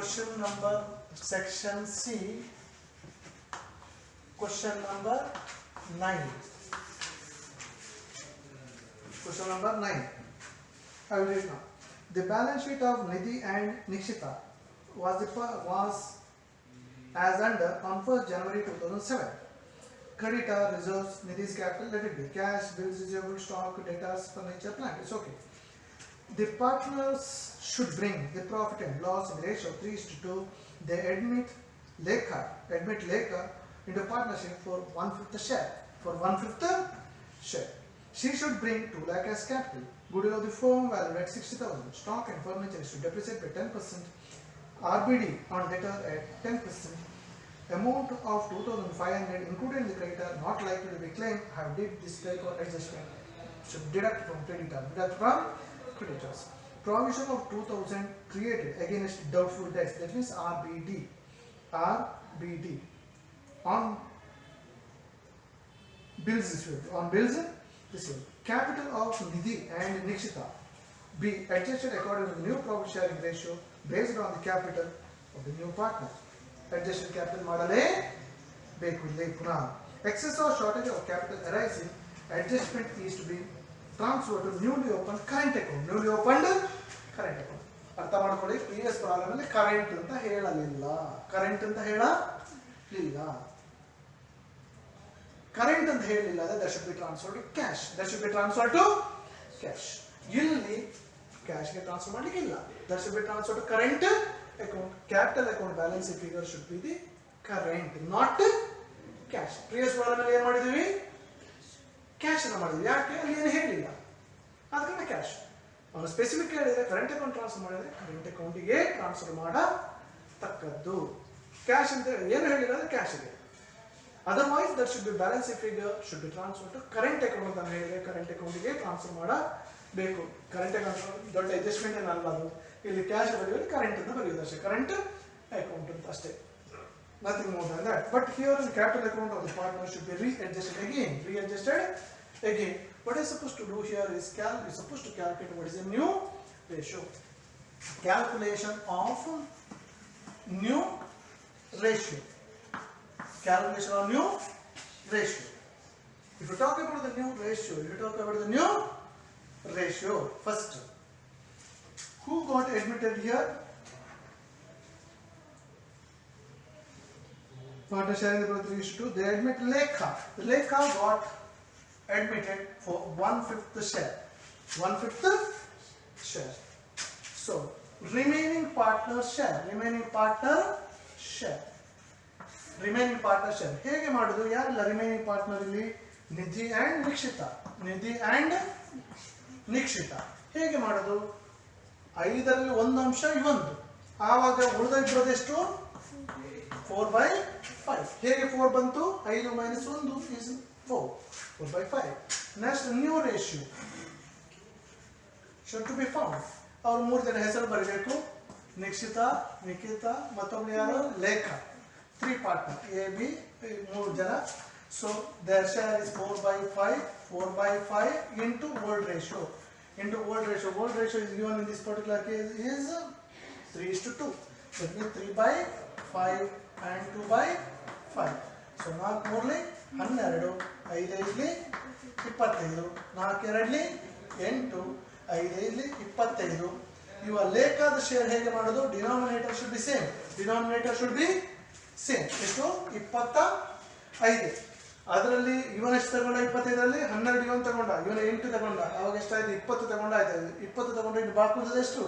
Question number section C, question number 9. Question number 9. I will read now. The balance sheet of Nidhi and Nikshita was as under on 1st January 2007. Creditor, reserves, Nidhi's capital, let it be. Cash, bills, receivable, stock, debtors, furniture, plant. It's okay. The partners should bring the profit and loss in the ratio of 3:2. They admit Lekha into partnership for 1/5 share. For 1/5 share. She should bring 2 lakh as capital. Goodwill of the firm valued at 60,000. Stock and furniture should depreciate by 10%. RBD on debtor at 10%. Amount of 2,500 including the creditor not likely to be claimed. Have did this type of adjustment. Should deduct from creditor. Deduct from creditors. Provision of 2,000 created against doubtful debts. That means RBD. RBD. On bills received. On bills received. Capital of Nidhi and Nikshita be adjusted according to the new profit sharing ratio based on the capital of the new partner. Adjusted capital model ಬೇಕು ಇಲ್ಲಿ ಪುನಃ. Excess or shortage of capital arising, adjustment is to be transferred to newly opened current account. Newly opened current account. ಅರ್ಥ ಮಾಡ್ಕೊಳ್ಳಿ, previous problem ಅಲ್ಲಿ current ಅಂತ ಹೇಳಲಿಲ್ಲ. Current ಅಂತ ಹೇಳಲಿಲ್ಲ. ಕರೆಂಟ್ ಅಂತ ಹೇಳಲಿಲ್ಲ. that should be transferred to cash. That should be transferred to cash. ಇಲ್ಲಿ cash ಗೆ ಟ್ರಾನ್ಸ್ಫರ್ ಮಾಡಲಿಕ್ಕೆ ಇಲ್ಲ. That should be transferred to current account. Capital account balance figure should be the current, not cash. Previous problem ಅಲ್ಲಿ ಏನು ಮಾಡಿದ್ವಿ? Cash ಅನ್ನು ಮಾಡಿದ್ವಿ. ಯಾಕೆ? ಅಲ್ಲಿ ಏನು ಹೇಳಿಲ್ಲ, ಅದಕ್ಕೆ ಕ್ಯಾಶ್. ಅವನು ಸ್ಪೆಸಿಫಿಕ್ ಹೇಳಿದ್ರೆ ಕರೆಂಟ್ ಅಕೌಂಟ್ ಟ್ರಾನ್ಸ್ಫರ್ ಮಾಡಿದ್ರೆ ಕರೆಂಟ್ ಅಕೌಂಟಿಗೆ ಟ್ರಾನ್ಸ್ಫರ್ ಮಾಡತಕ್ಕದ್ದು. ಕ್ಯಾಶ್ ಅಂತ ಏನು ಹೇಳಿಲ್ಲ, ಅದು ಕ್ಯಾಶ್ಗೆ. Otherwise that should be balance figure should be transfer to current account ಅಂತ ಹೇಳಿದ್ರೆ ಕರೆಂಟ್ ಅಕೌಂಟಿಗೆ ಟ್ರಾನ್ಸ್ಫರ್ ಮಾಡಬೇಕು. ಕರೆಂಟ್ ಅಕೌಂಟ್ ದೊಡ್ಡ ಅಡ್ಜಸ್ಟ್ಮೆಂಟ್ ಏನಲ್ಲ ಅದು. ಇಲ್ಲಿ ಕ್ಯಾಶ್ ಬರೆಯೋದು ಕರೆಂಟ್ ಅಂತ ಬರೆಯೋದು ಅಷ್ಟೇ, ಕರೆಂಟ್ ಅಕೌಂಟ್ ಅಂತ ಅಷ್ಟೇ, nothing more than that. But here in capital account of the partner should be readjusted again. What is supposed to do here is supposed to calculate what is the new ratio. Calculation of new ratio. Calculation of new ratio. If you talk about the new ratio, first, who got admitted here? Partner sharing the profit 3:2. They admit Lekha. Lekha got admitted for 1/5 share. 1/5 share. So remaining partner share. ಹೇಗೆ ಮಾಡೋದು? ಯಾರೆಲ್ಲ remaining partner ಇಲ್ಲಿ? ನಿಧಿ and ನಿಕ್ಷಿತಾ. ಹೇಗೆ ಮಾಡೋದು? 5ರಲ್ಲಿ 1 ಅಂಶ ಇವಂದು, ಆವಾಗ ಉಳಿದ ಇಬ್ಬರದೆಷ್ಟು? 4/5. ಹೇಗೆ 4 ಬಂತು? 5 - 1 is 4. 4/5. Next, new ratio should to be found. ಅವ್ರು 3 ಜನ ಹೆಸರು ಬರಬೇಕು. ನಿಕ್ಷಿತಾ, ನಿಖಿತಾ, ಮತ್ತೊಬ್ಬರು ಯಾರು? ಲೇಖಾ. 3 ಪಾರ್ಟ್ನರ್, A, B, 3 ಜನ. So their share is 4/5 into old ratio. Old ratio is given in this particular case is 3:2. That means 3/5 and 2/5. So 4 3 12, 5 5 25, 4 2 8, 5 5 25. Your ಲೇಖಾದ share ಹೇಗೆ ಮಾಡೋದು? Denominator should be same. ಎಷ್ಟು? 25. ಅದರಲ್ಲಿ ಇವನ ಎಷ್ಟು ತಗೊಂಡ? 25ರಲ್ಲಿ 12 ಇವನು ತಗೊಂಡ, ಇವನ 8 ತಗೊಂಡ, ಅವಾಗ ಎಷ್ಟಾಯ್ತು? 20 ತಗೊಂಡ ಆಯ್ತು. 20 ತಗೊಂಡ್ರೆ ಇದು ಬಾಕಿ ಉಳಿದ ಎಷ್ಟು?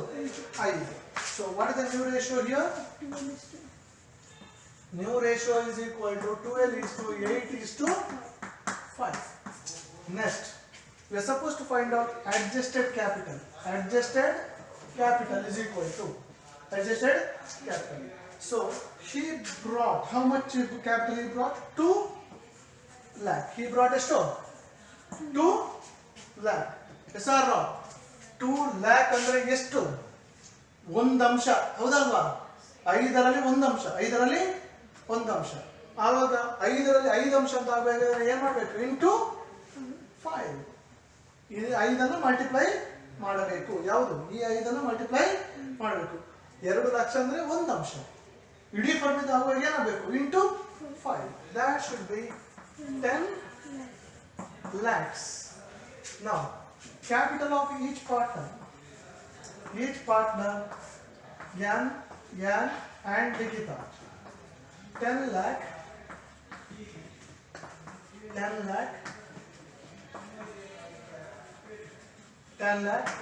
5. So what is the new ratio here? New ratio is equal to 12:8:5. Next, we are supposed to find out adjusted capital. Adjusted capital is equal to adjusted capital. So he brought, how much capital he brought? 2 lakh. He brought a store 2 lakh. Yes or no? 2 lakh ಅಂದ್ರೆ ಎಷ್ಟು? 1 ಅಂಶ, ಹೌದಲ್ವಾ? 5ರಲ್ಲಿ 1 ಅಂಶ. ಆವಾಗ 5ರಲ್ಲಿ 5 ಅಂಶ ಅಂತ ಆಗಬೇಕಾದ್ರೆ ಏನು ಮಾಡಬೇಕು? ಇಂಟು 5. ಇದು 5ಅನ್ನು ಮಲ್ಟಿಪ್ಲೈ ಮಾಡಬೇಕು. ಯಾವುದು? ಈ 5ಅನ್ನು ಮಲ್ಟಿಪ್ಲೈ ಮಾಡಬೇಕು. 2 ಲಕ್ಷ ಅಂದ್ರೆ ಒಂದು ಅಂಶ. ಇಡೀ ಫರ್ಮ್ ಇಂದ ಆಗುವಾಗ ಏನಾಗಬೇಕು into 5. That should be 10 lakhs. Now, capital of each partner. Each partner, Yan and Nikita. 10 lakh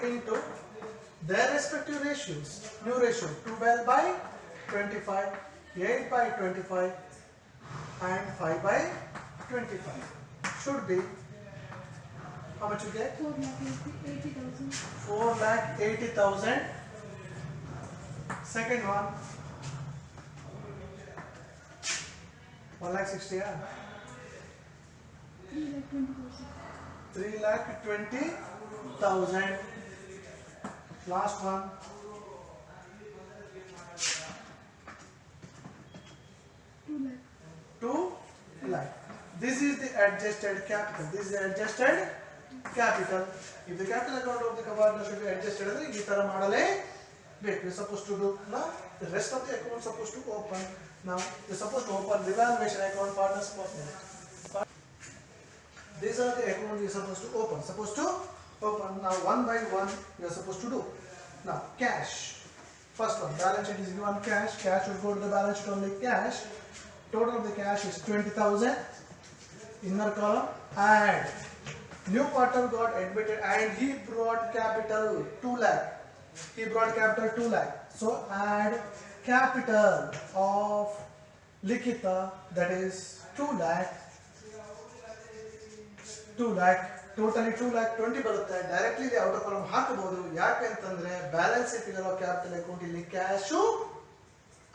into their respective ratios. New ratio 12 by 25, 8 by 25 and 5 by 25 should be how much you get? 4,80,000. Second one 1,60,000, yeah. 3,20,000. Last one 2 lakh. This is the adjusted capital. This is the adjusted capital. If the capital account of the partner should be adjusted, then this tara madale beku. We are supposed to do now. The rest of the account supposed to open. Now we are supposed to open the valuation account partners profit. These are the accounts we are supposed to open. Now one by one we are supposed to do. Now cash. First one, balance sheet is given cash. Cash will go to the balance sheet only cash. Total of the cash is 20,000. Inner column, add. New partner got admitted and he brought capital 2 lakh. So add capital of Likita, that is 2 lakh. Totally 2 lakh 20 ಬರುತ್ತೆ. Directly the outer column ಹಾಕಬಹುದು. ಯಾಕೆ ಅಂತಂದ್ರೆ balance figure of capital account ಇಲ್ಲಿ cash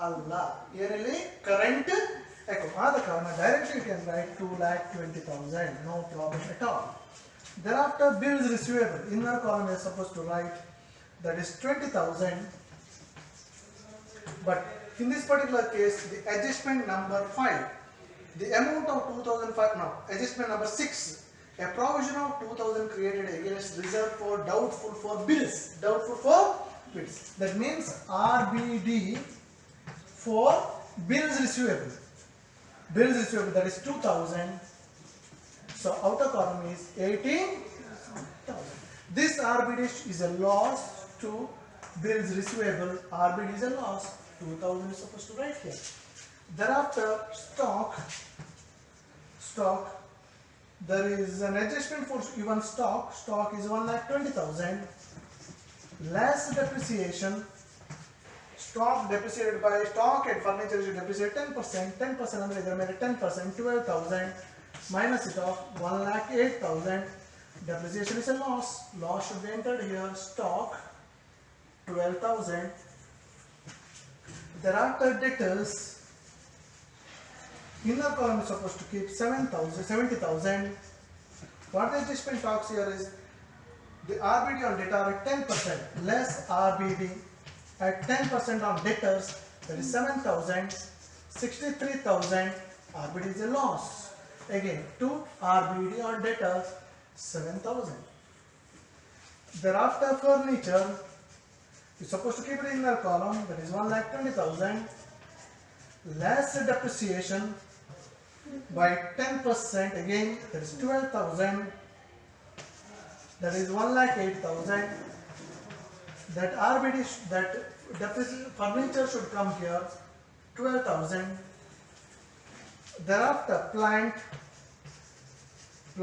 ಅಲ್ಲ, ಏನಿಲ್ಲಿ current account. ಆದ ಕಾರಣ directly you can write 2,20,000, no problem at all. Thereafter bills receivable, inner column is supposed to write that is 20,000. But in this particular case, the adjustment number 5, the amount of 2,005, no, adjustment number 6, a provision of 2,000 created against reserve for doubtful for bills. That means RBD for bills receivable, that is 2,000. So outer column is 18,000. This RBD is a loss to bills receivable. RBD is a loss. 2,000 is supposed to write here. Thereafter stock, there is an adjustment for even stock. Stock is 1,20,000 less depreciation. Stock depreciated by stock and furniture should depreciate 10%. 10% under the 10%, 12,000 minus it off 1,08,000. Depreciation is a loss. Loss should be entered here. Stock 12,000. Thereafter debtors. Inner column is supposed to keep 70,000. What the adjustment talks here is the RBD on debtor at 10% less RBD at 10% on debtors, that is 7,000. 63,000. RBD is a loss. Again, 2 RBD on debtors, 7,000. Thereafter furniture, you're supposed to keep it in the column, that is 1,20,000 less depreciation by 10%, again that is 12,000, that is 1,08,000. That RBD, that furniture should come here, 12,000. Thereafter plant, I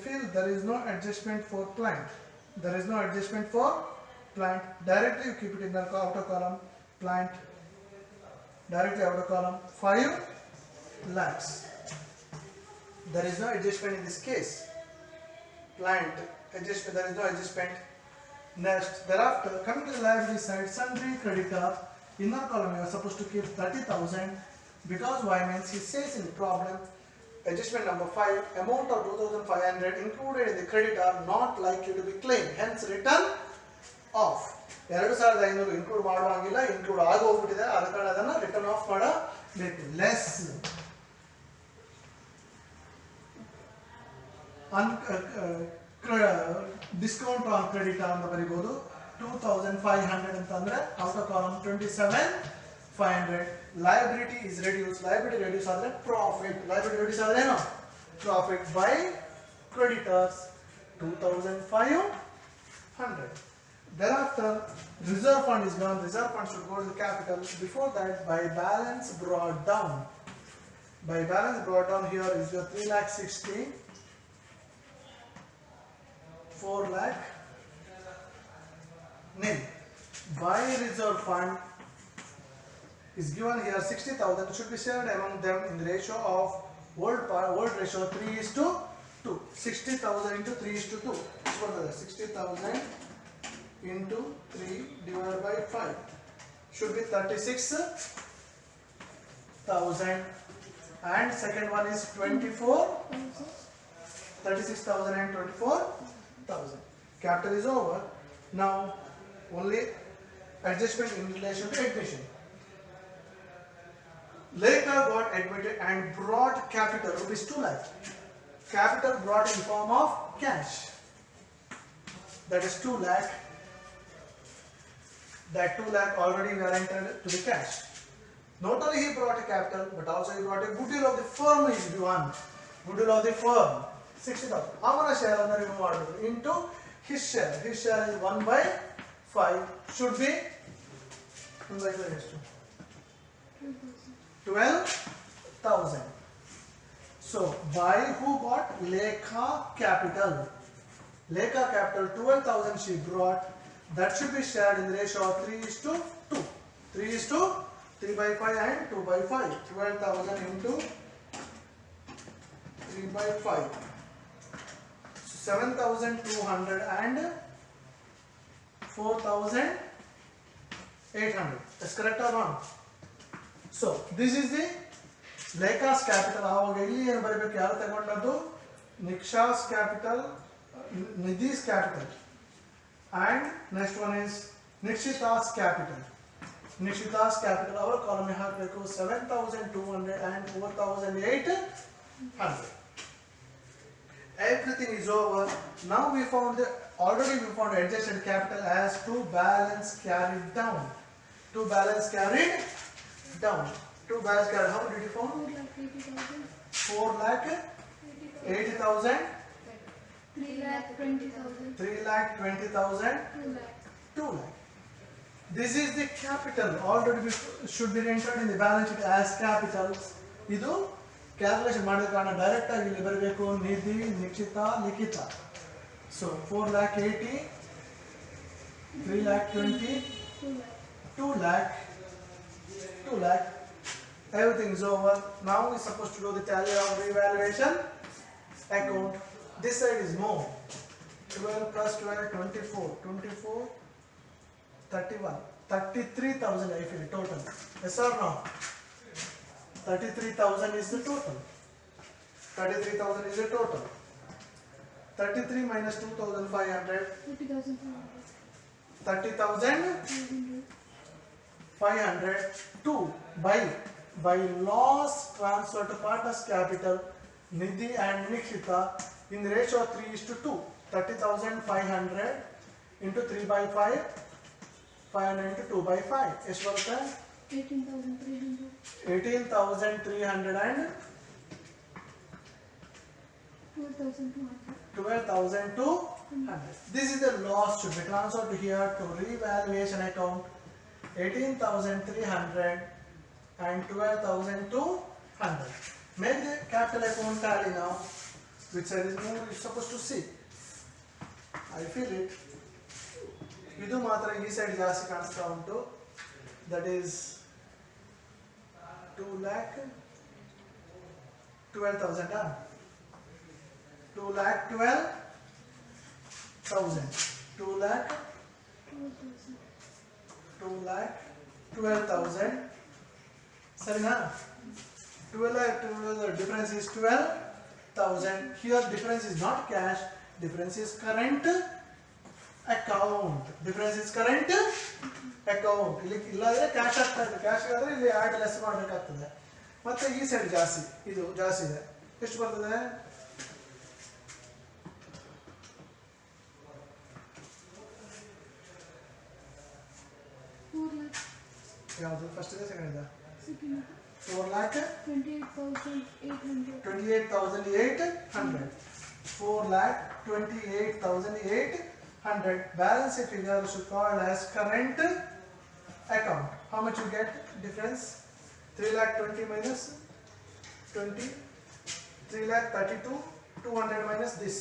feel there is no adjustment for plant. Directly you keep it in the outer column. Plant directly outer column, 5 lakhs. There is no adjustment in this case. Plant adjustment, there is no adjustment. Next, thereafter coming to the liability side, sundry creditor, inner column you are supposed to keep 30,000. Because why means he says in the problem, adjustment number 5, amount of 2,500 included in the creditor not likely to be claimed, hence written off. 2,500 include ಮಾಡುವಂಗಿಲ್ಲ, include ಆಗಿ ಹೋಗ್ಬಿಟ್ಟಿದೆ, ಆದ ಕಾರಣ ಅದನ್ನ return of ಮಾಡಬೇಕು. Less discount on credit ಅಂತ ಬರೀಬಹುದು. 2500 ಅಂತಂದ್ರೆ outer column 27500. Liability is reduced. Liability reduce ಆದರೆ profit. Liability reduce ಆದರೆ ಏನು? Profit by creditors 2500. Thereafter, reserve fund is gone. Reserve fund should go to the capital. Before that, by balance brought down. By balance brought down, here is your 3,60,000, 4 lakh nil. By reserve fund is given here 60,000 should be shared among them in the ratio of old ratio 3:2. 60,000 into 3:2. What is that? 60,000 into 3 divided by 5 should be 36,000, and second one is 36,000 and 24,000. Capital is over. Now only adjustment in relation to admission. Lekha got admitted and brought capital rupees 2 lakh. Capital brought in form of cash, that is 2 lakh. That 2 lakh already we are entered to the cash. Not only he brought a capital, but also he brought a goodwill of the firm is given. Goodwill of the firm 60,000. Amana share anna remove ಮಾಡಬೇಕು into his share. His share is 1/5 should be 1/5 ಎಷ್ಟು? 12,000. So by who got? Lekha capital. Lekha capital 12,000 she brought. That should be shared in the ratio of 3:2. 3:3/5 and 2/5. 12,000 into 3/5. 7,200 and 4,800. That's correct or wrong? So this is the Lekha's capital. ಆವಾಗ ಇಲ್ಲಿ ಏನು ಬರಬೇಕು? ಯಾರು ತಗೊಂಡದ್ದು? Niksha's capital, Nidhi's capital, and next one is Nikshita's capital. Nikshita's capital our column ಹಾಕಬೇಕು 7,200 and 4,800. Everything is over. Now we found already we found adjusted capital as to balance carried down. To balance carried down. To balance carried. How did you found? 4,80,000. 3,20,000. 3,20,000. 2 lakh. This is the capital. Already should be entered in the balance sheet as capital. ಇದು calculation ಮಾಡಿದ ಕಾರಣ direct ಆಗಿ ಇಲ್ಲಿ ಬರಬೇಕು ನಿಧಿ, ನಿಕ್ಷಿತಾ, ಲಿಖಿತ. So 4,80,000, 3,20,000, 2 lakh. Everything is over. Now we are supposed to do the tally of revaluation account. This side is more. 12 plus 12, 24, 31, 33,000 I feel total. Yes or no? 33,000 is the total. 33,000 is the total. 33 minus 2,500. 30,500. 2 by loss transfer to partners capital Nidhi and Nikshita in the ratio of 3:2. 30,500 into 3/5. 500 into 2/5. ಎಷ್ಟು ಬರುತ್ತೆ? 18,300. 18,300 and 12,200. This is the loss should be transferred to here to revaluation account. 18,300 and 12,200. Make the capital account tally now. Which side is more you supposed to see? I feel it. ಇದು ಮಾತ್ರ ಈ side ಜಾಸ್ತಿ ಕಾಣಿಸ್ತಾ ಉಂಟು. That is 2,12,000. 2,12,000. 2,12,000. ಸರಿನಾ? 12 difference is 12,000. Here difference is not cash. Difference is current account. Difference is current account. ಇಲ್ಲಿ ಇಲ್ಲಾದ್ರೆ cash ಆಗ್ತಾ ಇದೆ. ಕ್ಯಾಶ್ ಆದ್ರೆ ಇಲ್ಲಿ ಆಡ್ ಲೆಸ್ ಮಾಡಬೇಕಾಗ್ತದೆ. ಮತ್ತೆ ಈ ಸೈಡ್ ಜಾಸ್ತಿ, ಇದು ಜಾಸ್ತಿ ಇದೆ. ಎಷ್ಟು ಬರ್ತದೆ? ಯಾವುದು ಫಸ್ಟ್ ಇದೆ ಸೆಕೆಂಡ್ ಇದೆ Second. 4 lakh 28,800. 28,800 4 lakh 28,800 balance figure should called as current account. How much you get difference? 3 lakh 20 minus 20 3 lakh 32 200 minus this.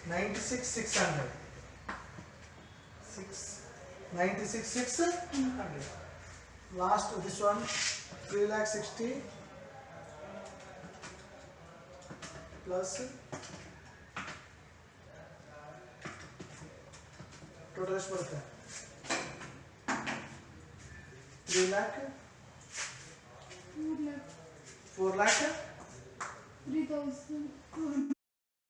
Ninety-six 600. 600. Last this one 3 lakh 60 plus total ಎಷ್ಟು ಬರುತ್ತೆ 3 lakh 4 lakh. 4 lakh 3,200.